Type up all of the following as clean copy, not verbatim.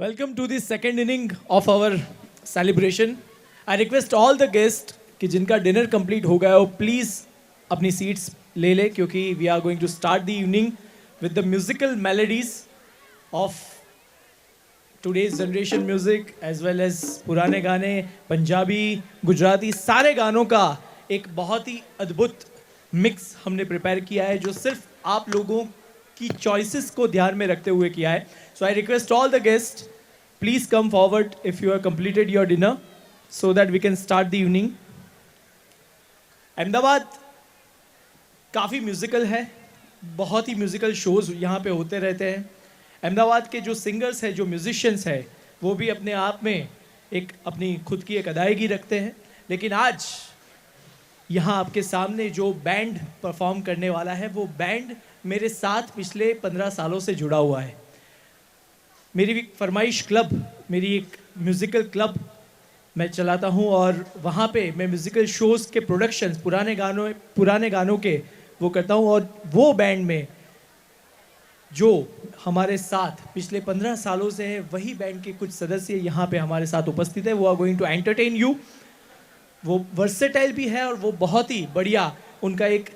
Welcome to the second inning of our celebration. I request all the guests कि जिनका dinner complete हो गया हो प्लीज़ अपनी सीट्स ले ले क्योंकि we are going to start the evening with the musical melodies of today's generation music as well as पुराने गाने पंजाबी गुजराती सारे गानों का एक बहुत ही अद्भुत मिक्स हमने प्रिपेयर किया है जो सिर्फ आप लोगों की चॉइसेस को ध्यान में रखते हुए किया है. So I request all the guest please come forward if you have completed your dinner so that we can start the evening. Ahmedabad काफ़ी म्यूजिकल है, बहुत ही म्यूजिकल शोज यहाँ पे होते रहते हैं. अहमदाबाद के जो सिंगर्स हैं, जो म्यूजिशियंस हैं, वो भी अपने आप में एक अपनी खुद की एक अदायगी रखते हैं. लेकिन आज यहाँ आपके सामने जो बैंड परफॉर्म करने वाला है वो बैंड मेरे साथ पिछले 15 सालों से जुड़ा हुआ है. मेरी एक फरमाइश क्लब, मेरी एक म्यूज़िकल क्लब मैं चलाता हूँ और वहाँ पे मैं म्यूज़िकल शोज़ के प्रोडक्शंस पुराने गानों के वो करता हूँ. और वो बैंड में जो हमारे साथ पिछले 15 सालों से है वही बैंड के कुछ सदस्य यहाँ पे हमारे साथ उपस्थित है. वो are going to entertain you. वो वर्सेटाइल भी है और वो बहुत ही बढ़िया उनका एक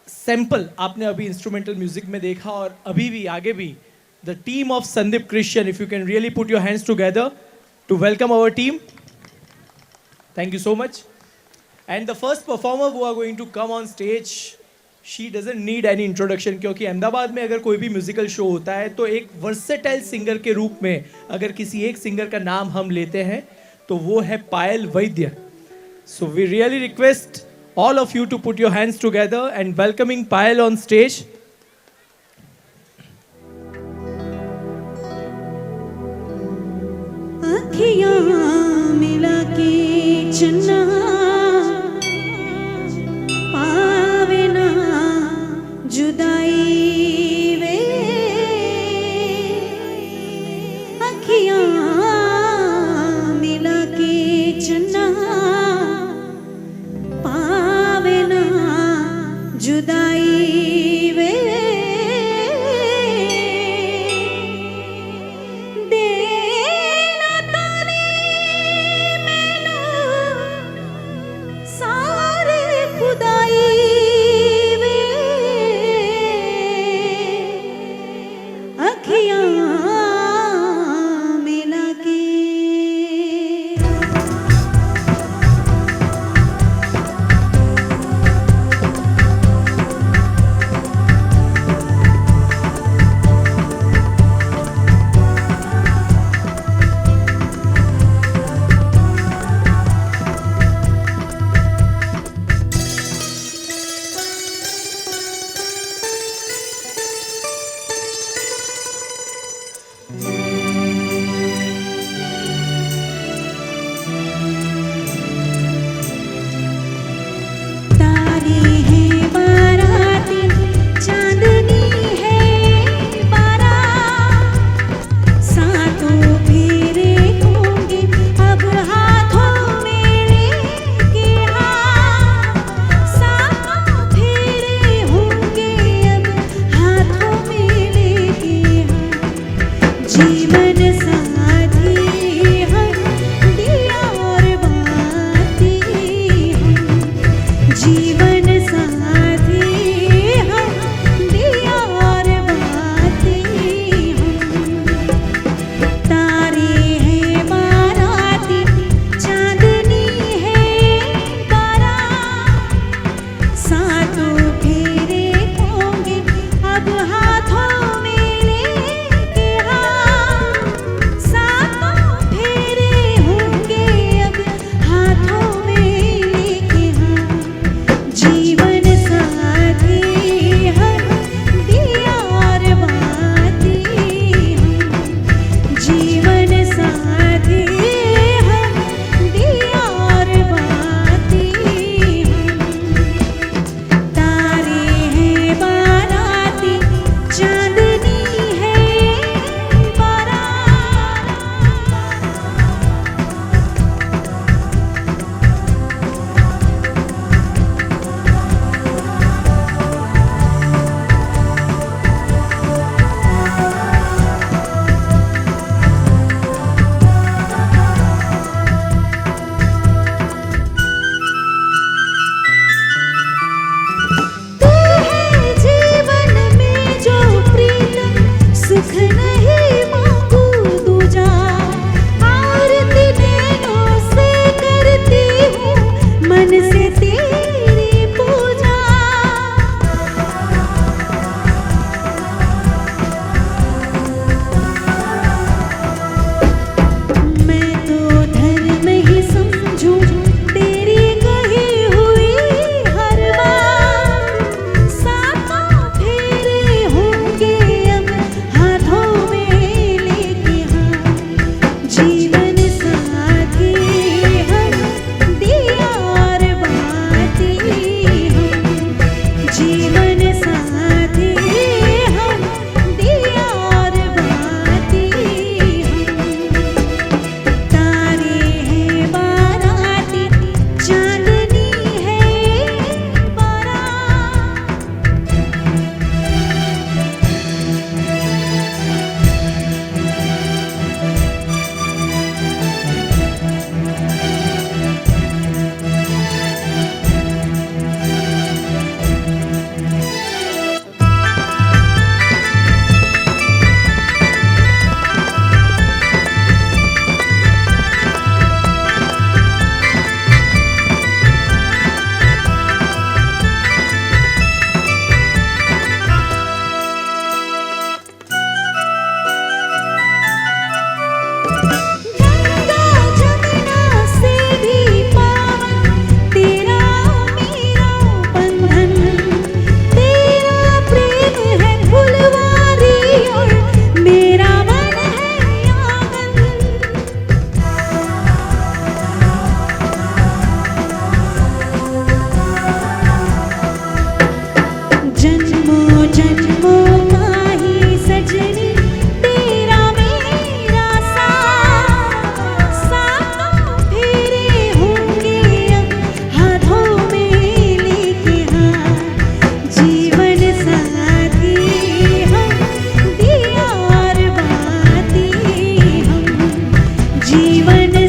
सैंपल आपने अभी इंस्ट्रूमेंटल म्यूजिक में देखा और अभी भी आगे भी. The team of Sandeep Christian, if you can really put your hands together to welcome our team. Thank you so much. And the first performer who are going to come on stage, she doesn't need any introduction क्योंकि अहमदाबाद में अगर कोई भी musical show होता है तो एक versatile singer के रूप में अगर किसी एक सिंगर का नाम हम लेते हैं तो वो है पायल वैद्य. So we really request all of you to put your hands together and welcoming Payal on stage. मिला के चन्ना पावे ना जुदाई वे अखियां मिला के चन्ना पावे ना जुदाई वे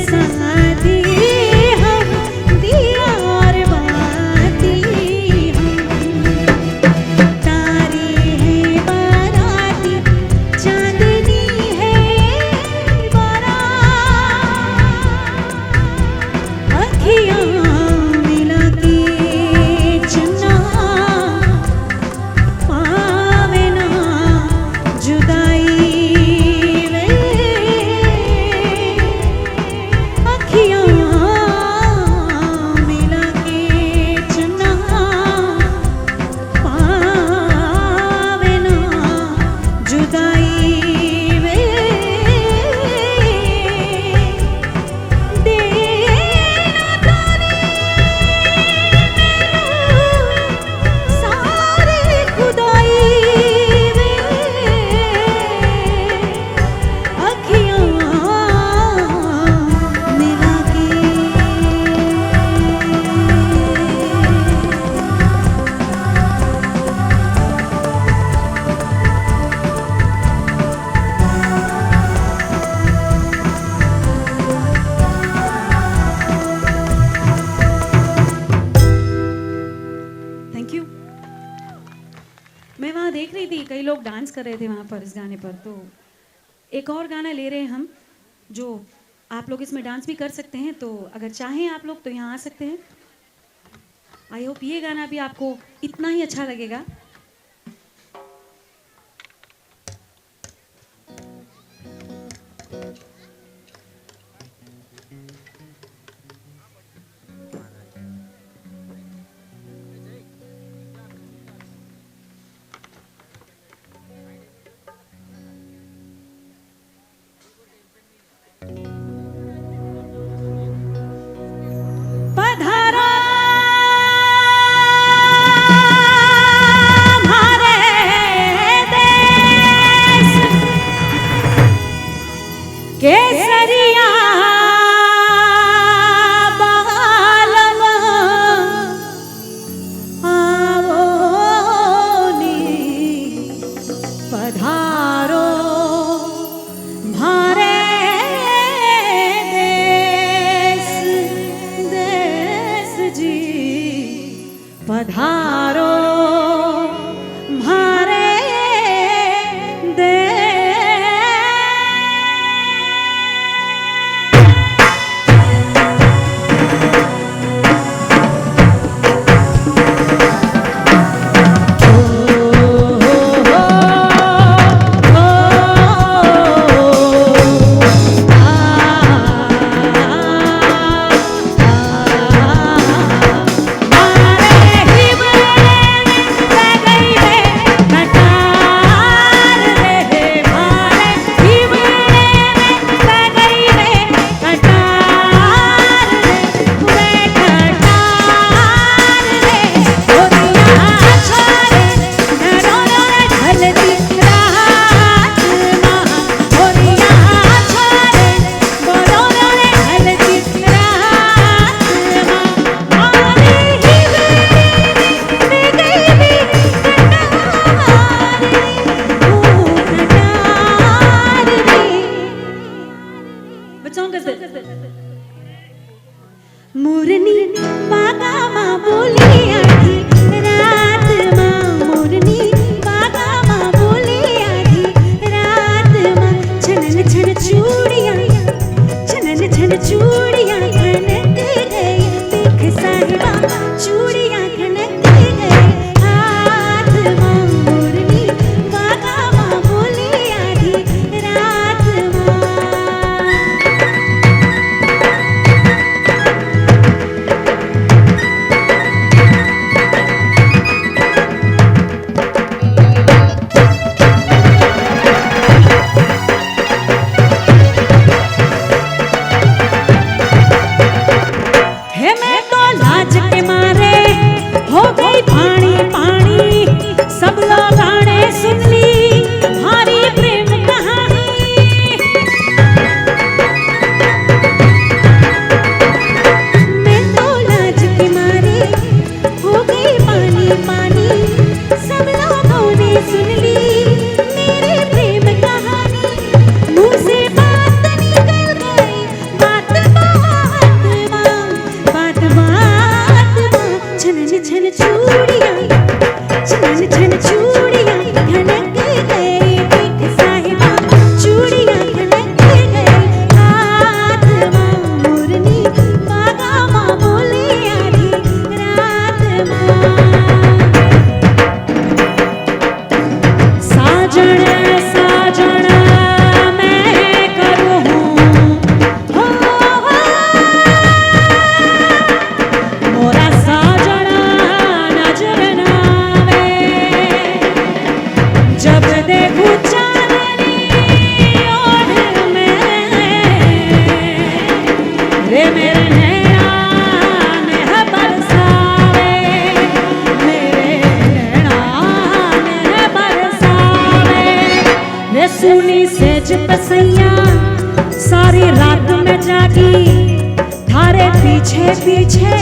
साथी हम दिया और बाती हम तारे हैं बाराती चांदनी है बारात अखियाँ मिला के चुना पावे ना जुदाई वे अखियाँ मिला के चुना पावे ना जुदाई वे देना सारे खुदाई वे अखियाँ मिला के थैंक यू। मैं वहाँ देख रही थी कई लोग डांस कर रहे थे वहाँ पर इस गाने पर, तो एक और गाना ले रहे हैं हम जो आप लोग इसमें डांस भी कर सकते हैं, तो अगर चाहें आप लोग तो यहाँ आ सकते हैं। आई होप ये गाना भी आपको इतना ही अच्छा लगेगा। पधारा हमारे देश केसरिया बालम आवो नी पधारो भारे देश जी पधारो भारे मुरनी बागा माँ बोली आधी रात माँ मुरनी बागा माँ बोली आधी रात माँ छनन छन चूड़ियाँ छनन छन चूड़ियाँ खनक गई देख साहिबा चूड़ियाँ खनक गई हाथ माँ मुरनी बागा माँ बोली आधी रात माँ छन छन चूड़ियां खनक गई देख साहिबा चूड़ियां खनक गई हाथ मां मुरली बागा मां बोले आधी रात मां साजन साजन मैं करूं हो मोरा साजन नजर ना आवे जब देखूं चांदनी ओढ़ में रे मेरे नैना नेह बरसावे मेरे नैना नेह बरसावे रे सुनी सेज पसैया सारी रात में जागी थारे पीछे पीछे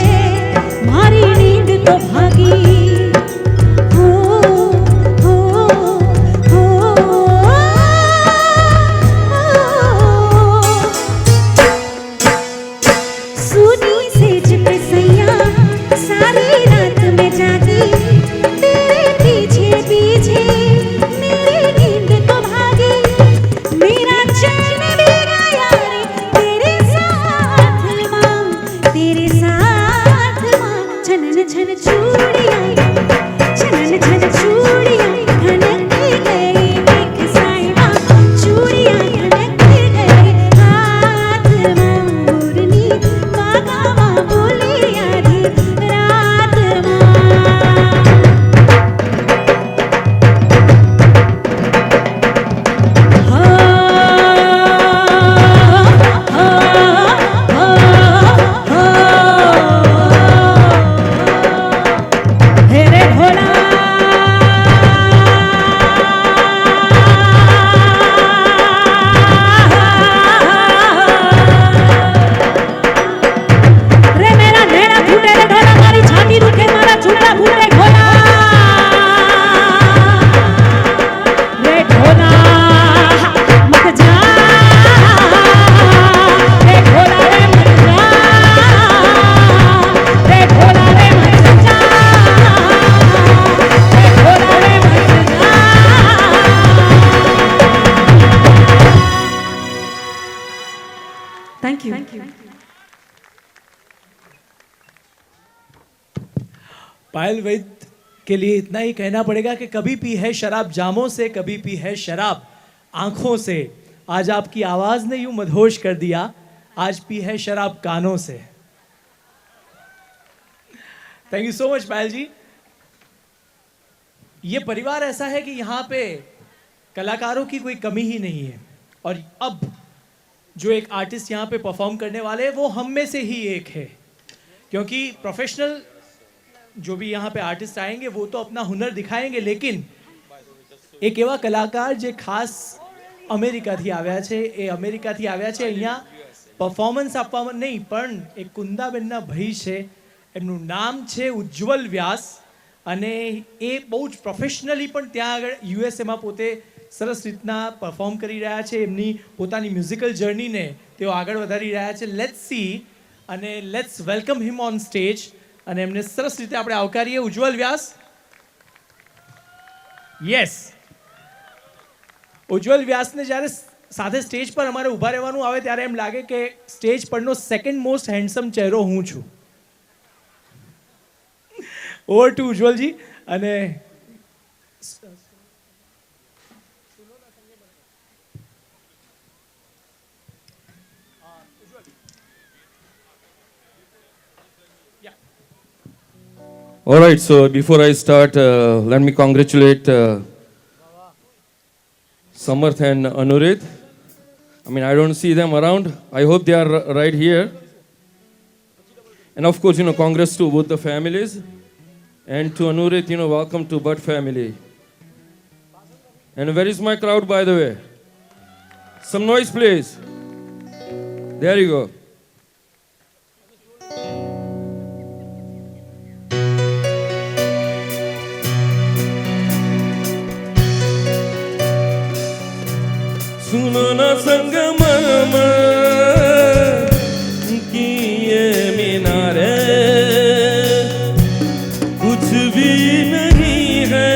मारी नींद तो भागी हो हो हो सुनी सेज पे सैया सारी रात में जागी तेरे पीछे पीछे मेरी नींद तो भागी मेरा चैन भी गया रे तेरे साथ मां छनन छन चूड़ियां छनन छन चूड़ियां खनक गई देख साहिबा चूड़ियां खनक गई हाथ मां मुरली बागा मां बोले आधी रात मां हेरे भोला रे मेरा नैना फूटे रे ढोला मारी छाती दुखे मारा चूड़ा फूटे भोला रे ढोला मत जा रे ढोला रे मत जा रे ढोला रे मत जा रे ढोला रे मत जा थैंक यू पायल वैद के लिए इतना ही कहना पड़ेगा कि कभी पी है शराब जामों से, कभी पी है शराब आंखों से। आज आपकी आवाज ने यूं मदहोश कर दिया, आज पी है शराब कानों से। थैंक यू सो मच पायल जी। ये परिवार ऐसा है कि यहाँ पे कलाकारों की कोई कमी ही नहीं है, और अब जो एक आर्टिस्ट यहाँ पे परफॉर्म करने वाले हैं वो हम में से ही एक है, क्योंकि प्रोफेशनल जो भी यहाँ पे आर्टिस्ट आएंगे वो तो अपना हुनर दिखाएंगे, लेकिन एक एवा कलाकार જે ખાસ અમેરિકાથી આવ્યા છે, એ અમેરિકાથી આવ્યા છે અહીંયા પરફોર્મન્સ આપવા નહીં, પણ એક કુંદાબેનના ભાઈ છે, એમનું નામ છે ઉજ્જવલ વ્યાસ, અને એ બહુ જ પ્રોફેશનલી પણ ત્યાં આગળ યુએસએમાં પોતે સરસ રીતના પરફોર્મ કરી રહ્યા છે, એમની પોતાની મ્યુઝિકલ જર્નીને તેઓ આગળ વધારી રહ્યા છે. લેટ્સ સી અને let's welcome him on stage, અને એમને સરસ રીતે આપણે આવકારીએ. ઉજ્જવલ વ્યાસ. યસ, ઉજ્જવલ વ્યાસને જ્યારે સાથે સ્ટેજ પર અમારે ઊભા રહેવાનું આવે ત્યારે એમ લાગે કે સ્ટેજ પરનો સેકન્ડ મોસ્ટ હેન્ડસમ ચહેરો હું છું. Over to Ujjwalji. અને All right, so before I start, let me congratulate Samarth and Anurit. I mean, I don't see them around. I hope they are right here. And of course, congrats to both the families. And to Anurit, welcome to Bud family. And where is my crowd, by the way? Some noise, please. There you go. सुनो न संगमम की ये मीनारे कुछ भी नहीं है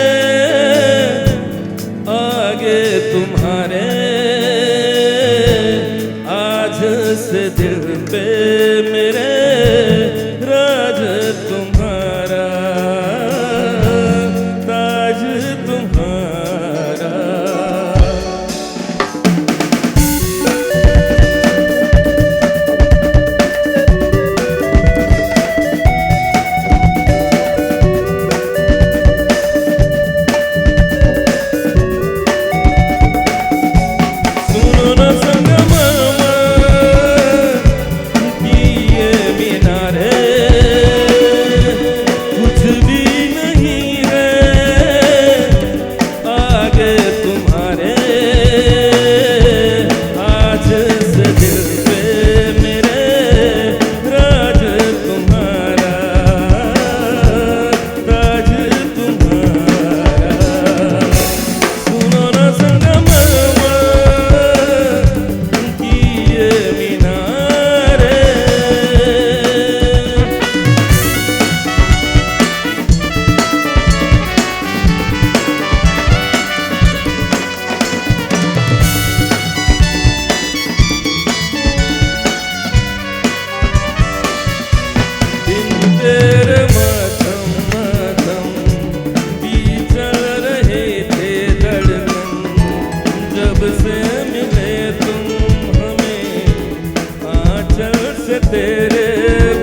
से तेरे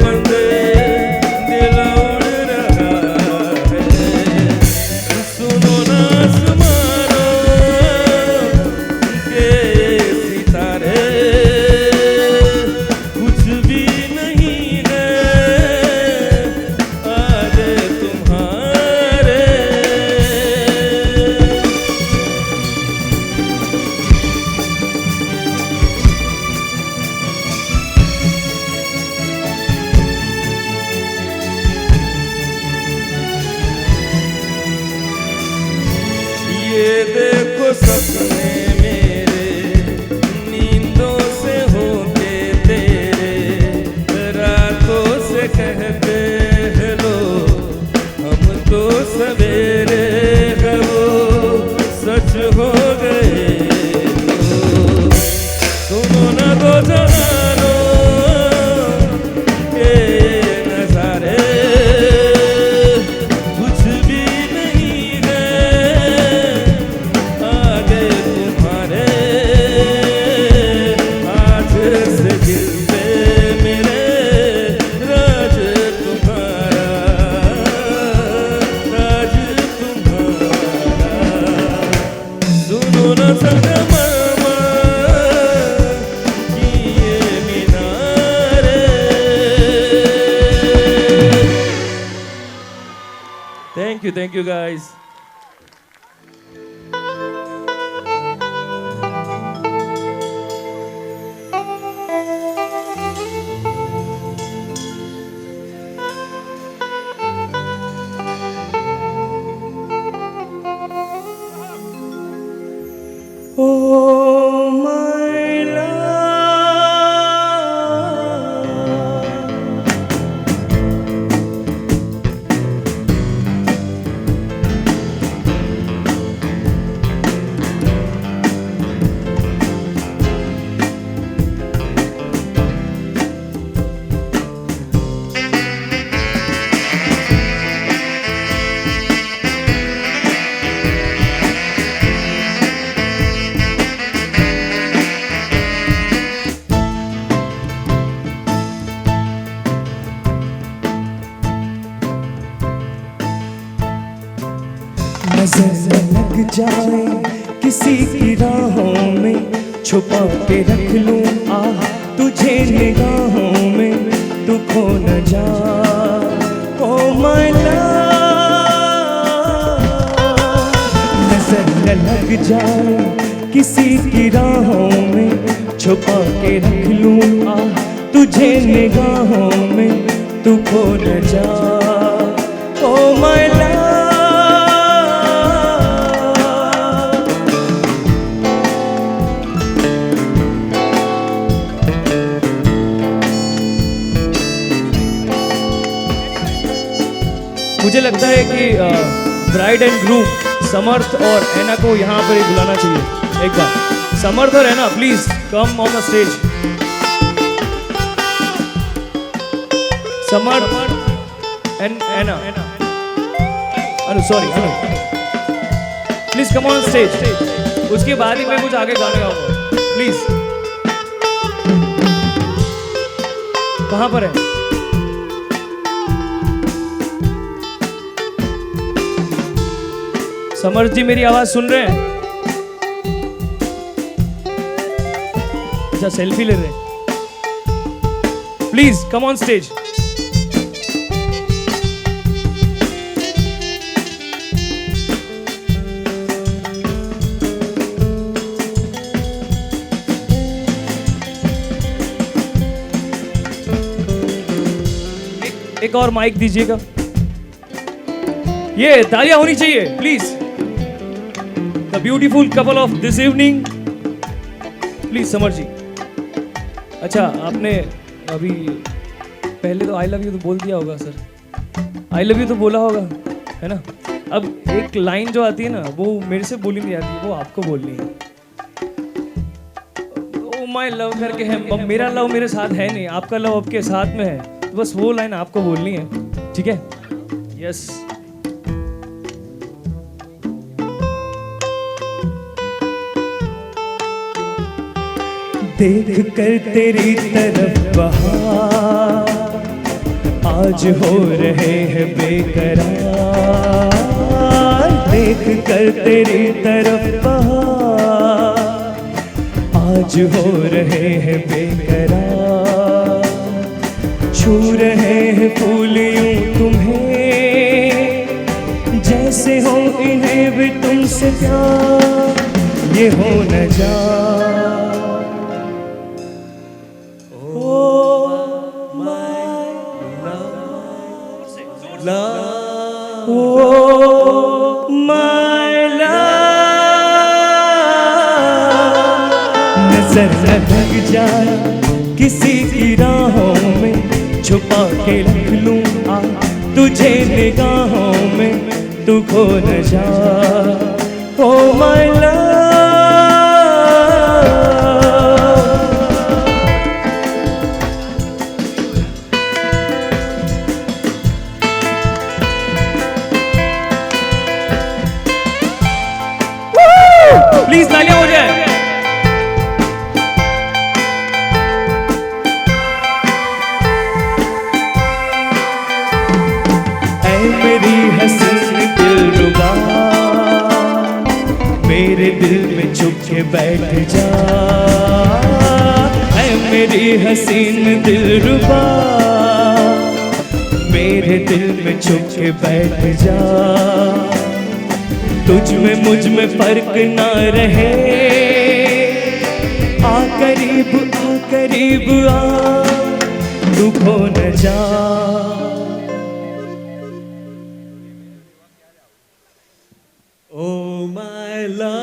बंदे दिल उड़ रहा है। सुनो ना आसमानों के सितारे, कुछ भी नहीं है आज तुम्हारे। ये देखो सपने मेरे नींदों से होके तेरे, रातों से कहते हैं लोग हम तो सवेरे है वो सच हो गए। तो सुनो ना दो जहानों के नजारे, कुछ भी नहीं है आगे तुम्हारे। आज से दिल पे मेरे राज तुम्हारा, राज तुम्हारा। सुनो ना संगमरमर की ये मीनारे। Thank you guys. Oh my love, नजर न लग जाए किसी की राहों में, छुपा के रख लूं तुझे निगाहों में, तू खो न जा। ओ माय लव, नजर न लग जाए किसी की राहों में, छुपा के रख लूं तुझे निगाहों में, तू खो न जा। ओ माय लव, मुझे लगता है कि ब्राइड एंड ग्रूम समर्थ और ऐना को यहाँ पर ही बुलाना चाहिए एक बार। समर्थ और Aina please come on the stage. Samarth and Aina, Anu sorry Anu, please come on stage. उसके बाद ही मैं कुछ आगे गाने गाऊंगा प्लीज। कहाँ पर है? समर्थ जी मेरी आवाज सुन रहे हैं? अच्छा सेल्फी ले रहे हैं। Please come on stage. एक और माइक दीजिएगा। ये तालियां होनी चाहिए please. The beautiful couple of this evening, please Samar ji. अच्छा आपने अभी पहले तो आई लव यू तो बोल दिया होगा सर, आई लव यू तो बोला होगा है ना। अब एक लाइन जो आती है ना वो मेरे से बोली नहीं जाती, वो आपको बोलनी है। ओ माय लव करके है, मेरा लव मेरे साथ है नहीं, आपका लव आपके साथ में है, तो बस वो लाइन आपको बोलनी है, ठीक है? यस देख कर तेरी तरफ बहार आज हो रहे हैं बेकरार। देख कर तेरी तरफ बहार आज हो रहे हैं बेकरार। छू रहे हैं फूल यूं तुम्हें जैसे हो इन्हें भी तुमसे प्यार। ये हो न जा नजर न लग जाए किसी की राहों में छुपा के रख लूं आ तुझे निगाहों में तू खो न जा। ओ माय लव प्लीज तालियां हो जाए। ऐ मेरी हसीन दिलरुबा मेरे दिल में चुप के बैठ जा। ऐ मेरी हसीन दिलरुबा मेरे दिल में चुप के बैठ जा। तुझ में मुझ में फर्क ना रहे आ करीब आ तू खो न जा। ओ माय लव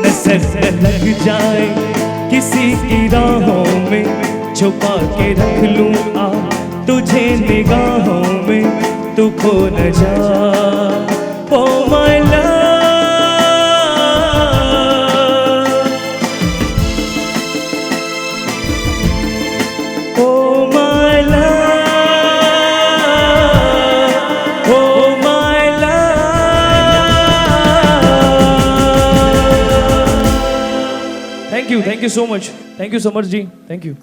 नजर से लग जाए किसी की राहों में छुपा के रख लूं आ तुझे निगाहों में तू खो न जा। Oh my love oh my love oh my love. Thank you so much ji, thank you.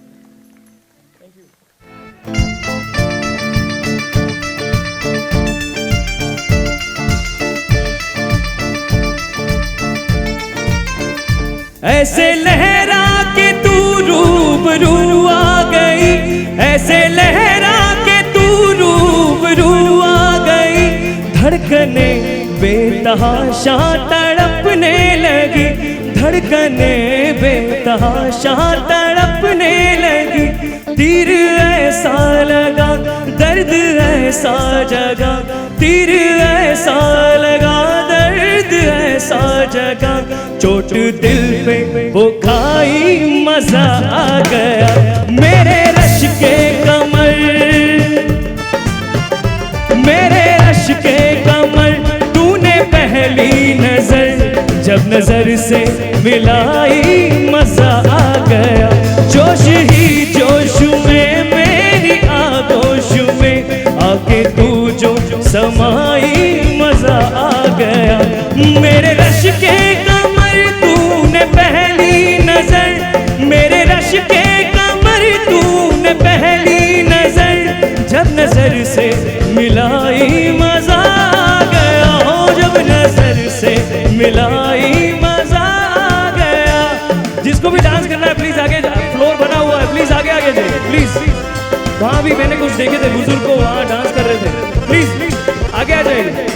ऐसे लहरा के तू रूबरू आ गई, ऐसे लहरा के तू रूबरू आ गई। धड़कने बेतहाशा तड़पने लगी, धड़कने बेतहाशा तड़पने लगी। तीर ऐसा लगा दर्द ऐसा जगा, तीर ऐसा लगा दर्द ऐसा जगा। चोट दिल पे वो खाई मजा आ गया। मेरे रश के कमर, मेरे रश के कमर तूने पहली नजर जब नजर से मिलाई मजा आ गया। जोश ही जोश में मेरी आगोश में आके तू जो समाई मजा आ गया। मेरे रश के कमर तूने पहली नजर, मेरे रश के कमर तूने पहली नजर जब नजर से मिलाई मजा आ गया। हो जब नजर से मिलाई मजा आ गया। जिसको भी डांस करना है प्लीज आगे, फ्लोर बना हुआ है, प्लीज आगे आगे जाइए प्लीज। वहां भी मैंने कुछ देखे थे बुजुर्ग को वहां डांस कर रहे थे, प्लीज आगे आ जाइए।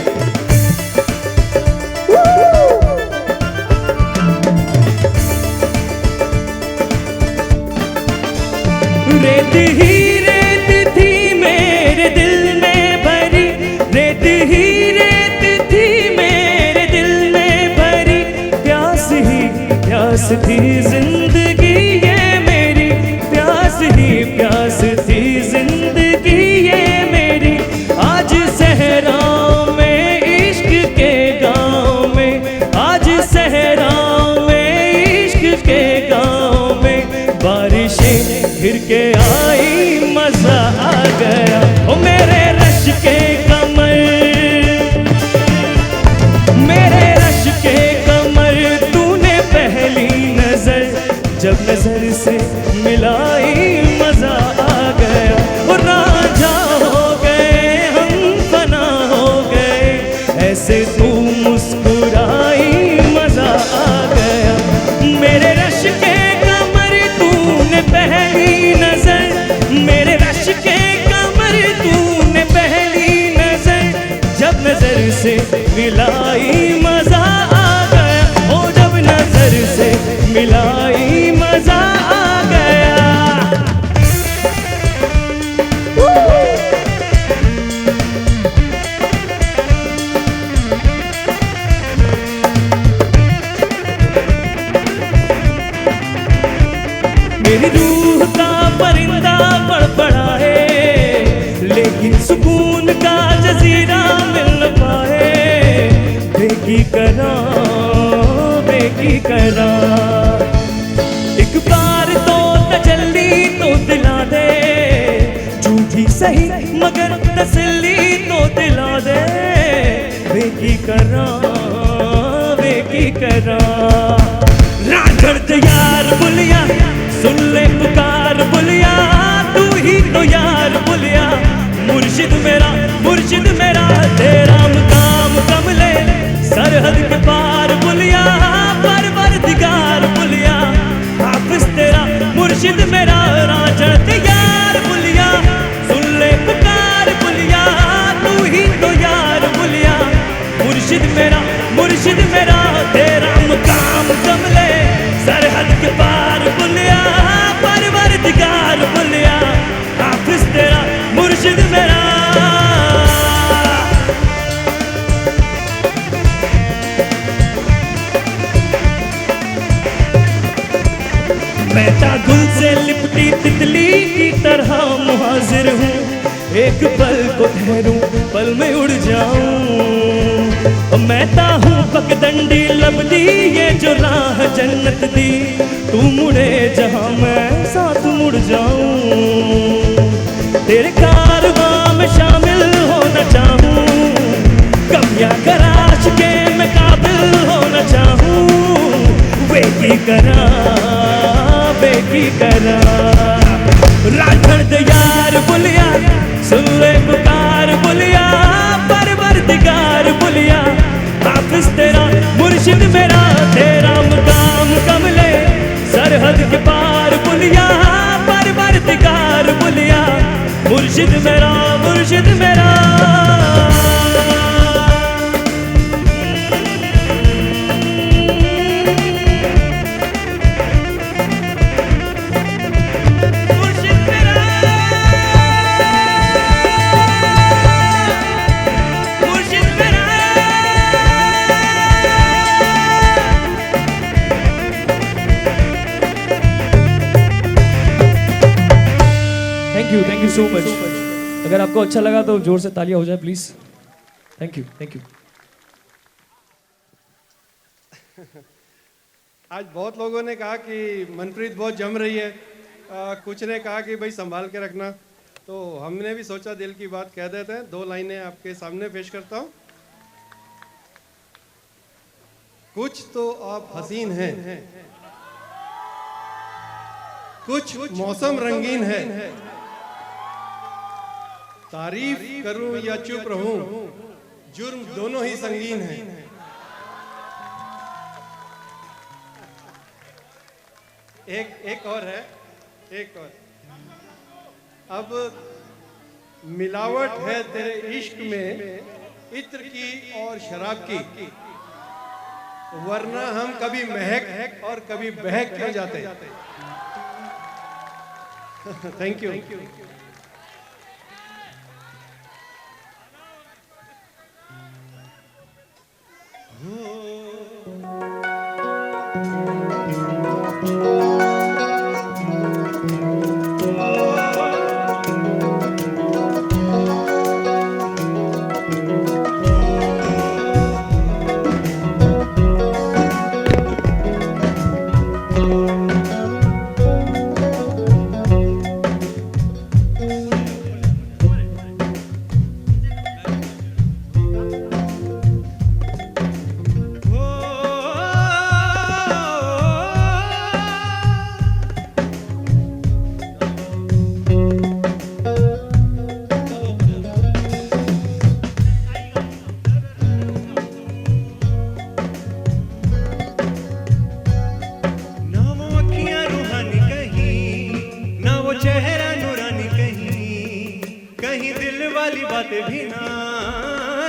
रेत ही रेत थी मेरे दिल में भरी, रेत ही रेत थी मेरे दिल में भरी। प्यास ही प्यास थी जिंदगी ये मेरी, प्यास ही प्यास थी जिंदगी ये मेरी। आज सहराओं में इश्क के गाँव में, आज सहराओं में इश्क के गाँव में बारिशें फिर के आई मजा आ गया। ओ मेरे रश के कमर, मेरे रश के कमर तूने से मिलाई मजा आ गया, वो राजा हो गए हम फना हो गए, ऐसे तू मुस्कुराई मजा आ गया। मेरे रश के कमर तूने पहली नजर, मेरे रश के कमर तूने पहली नजर, जब नजर से मिलाई मजा आ गया, ओ जब नजर से मिलाई मजा आ गया। मेरी रूह का परिंदा बड़बड़ाए, लेकिन सुकून का जजीरा मिल न पाए। बेकी करा बेकी करा, एक बार तो तजल्ली तो दिला दे, झूठी सही मगर तसल्ली तो दिला दे। बेकी करा बेकी करा, राजड़ यार बुलिया सुन ले पुकार बुलिया, तू ही तो यार बुलिया, मुर्शिद मेरा तेरा मुकाम कमले, सरहद के पार बुलिया, परवरदिगार बुलिया, हाफिज तेरा मुर्शिद मेरा, राजड़ यार बुलिया सुन ले पुकार बुलिया, तू ही तो यार बुलिया, मुर्शिद मेरा तेरा मुकाम कमले, सरहद के पार बुलिया, परवरदिगार बुलिया, हाफिज तेरा मुर्शिद मेरा। मैं तागुल से लिपटी तितली की तरह मुहाजिर हूँ, एक पल को ठहरूं पल में उड़ जाऊं। मैं ताहूँ पगडंडी लबदी ये जो राह जन्नत दी, तू मुड़े जहाँ मैं साथ मुड़ जाऊं। तेरे कारवां में शामिल होना चाहूँ, कमियां कराश के मैं काबिल होना चाहूँ। बेकी करा राजड़ यार बुलिया सुन ले पुकार बुलिया, परवरदिगार बुलिया, हाफिज तेरा मुर्शिद मेरा तेरा मुकाम कमले, सरहद के पार बुलिया, परवरदिगार बुलिया, मुर्शिद मेरा थैंक यू सो मच। अगर आपको अच्छा लगा तो जोर से तालियां हो जाए प्लीज। Thank you. आज बहुत लोगों ने कहा कि मनप्रीत बहुत जम रही है, कुछ ने कहा कि भाई संभाल के रखना, तो हमने भी सोचा दिल की बात कह देते हैं। 2 लाइनें आपके सामने पेश करता हूँ। कुछ तो आप हसीन हैं, कुछ मौसम रंगीन है, तारीफ करूं या चुप रहूं, जुर्म दोनों ही संगीन है। एक और है, एक और। अब मिलावट है तेरे इश्क में इत्र की और शराब की, वरना हम कभी महक और कभी बहक क्यों जाते। Thank you. बातें भी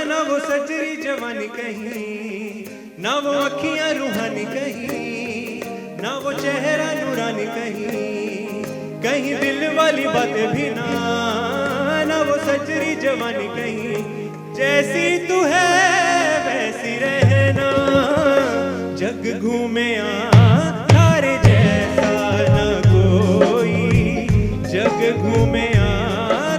ना वो सजरी जवानी कहीं, ना वो अखियां रूहानी कहीं, ना वो चेहरा नूरानी कहीं, कहीं दिल वाली बातें भी ना वो सजरी जवानी कहीं। जैसी तू है वैसी रहना, जग घूमे थारे जैसा न कोई, जग घूमे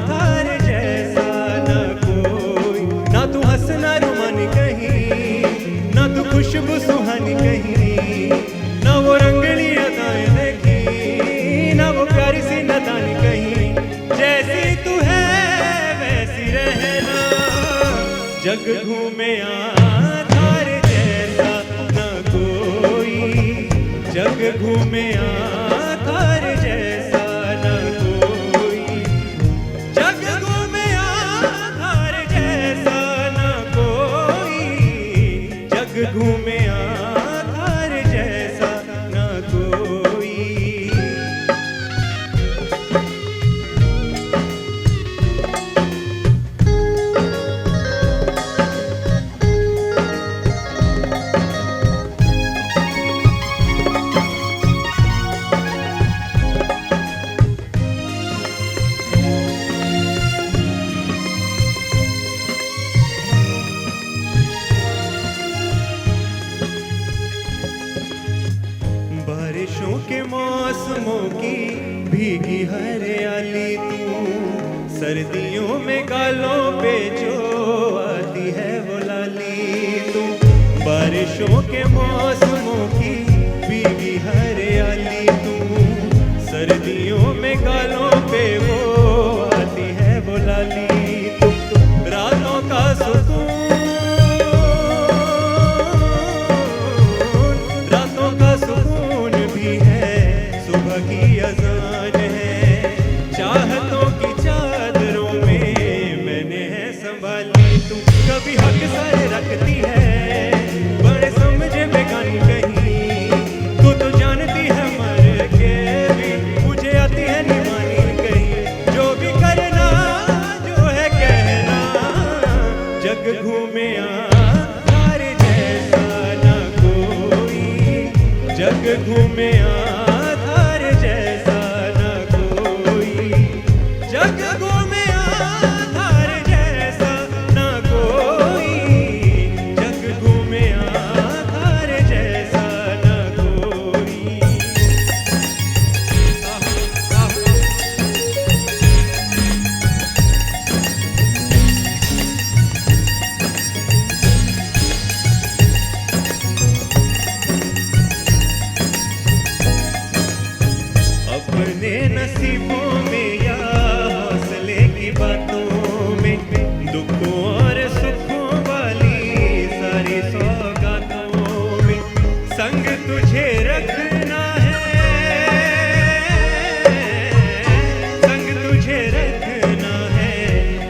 थारे जैसा न कोई। ना तू हंसना रुमानी कहीं, ना तू खुशबू सुहानी कहीं, ना वो रंगली अदाएं देखी, ना वो प्यारी सी नदानी कहीं। जैसी तू है वैसी रहना, जग घूमे थारे जैसा न कोई, जग घूमे थारे जैसा न कोई, जग घूमे थारे जैसा न कोई, जग घूमे थारे जैसा न कोई। बारिशों के मौसमों की भीगी हरियाली तू, सर्दियों में गालों पे जो आती है वो लाली तू। बारिशों के मौसमों की भीगी हरियाली तू, सर्दियों में गालों पे वो आती है वो लाली तू। रातों का सुकून, रातों का सुकून भी है, सुबह की अजान है, चाहतों की चादरों में मैंने है संभाली तू। कभी हक सारे रखती है, बड़े समझे बेगानी कहीं, तू तो जानती है मर के भी मुझे आती है निभानी कहीं। जो भी करना जो है कहना, जग घूमे थारे जैसा न कोई, जग घूमे थारे जैसा न कोई, जग घूमे थारे जैसा न कोई, जग घूमे थारे जैसा न कोई। अपने नसीबों में या हौसले की बातों में, दुखों और सुखों वाली सारी सौगातों में, संग तुझे रखना है, संग तुझे रखना है,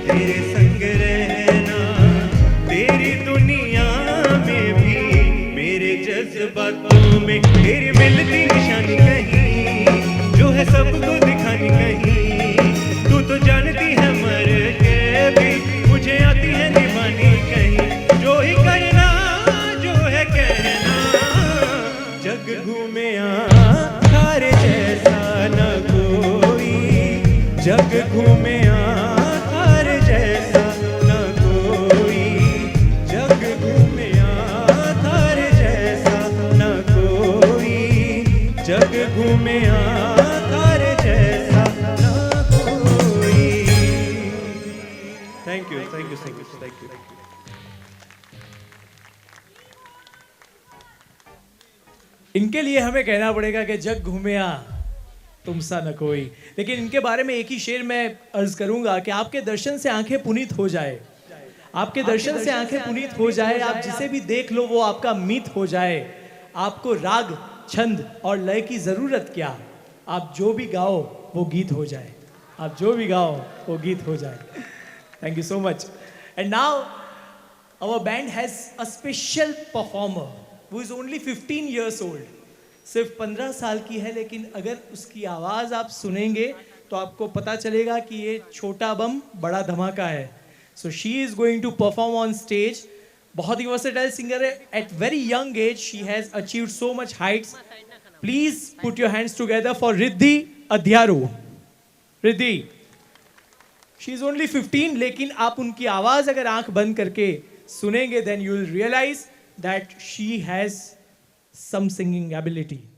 तेरे संग रहना, तेरी दुनिया में भी मेरे जज्बातों में, तेरी मिलती निशानी कहीं जो है सबको दिखानी कहीं। तू तो जानती है मर के भी मुझे आती है निभानी कहीं। जो ही करना जो है कहना, जग घूमे थारे जैसा न कोई, जग घूमे थारे जैसा न कोई, जग घूमे थारे जैसा न कोई, जग घूमे थारे जैसा न कोई। Thank you, thank you, thank you, thank you. इनके लिए हमें कहना पड़ेगा कि जग घूमिया तुम सा न कोई। लेकिन इनके बारे में एक ही शेर मैं अर्ज करूंगा कि आपके दर्शन से आंखें पुनीत हो जाए, आपके दर्शन से आंखें पुनीत हो जाए, आप जिसे भी देख लो वो आपका मीत हो जाए। आपको राग छंद और लय की जरूरत क्या, आप जो भी गाओ वो गीत हो जाए, आप जो भी गाओ वो गीत हो जाए। Thank you so much. And now our band has a special performer who is only 15 years old। सिर्फ 15 साल की है, लेकिन अगर उसकी आवाज़ आप सुनेंगे तो आपको पता चलेगा कि ये छोटा बम बड़ा धमाका है। So she is going to perform on stage. बहुत ही versatile singer है. At very young age, she has achieved so much heights. Please put your hands together for Riddhi Adhyaru. Riddhi. She is only 15, लेकिन आप उनकी आवाज अगर आंख बंद करके सुनेंगे, then you will realize that she has some singing ability.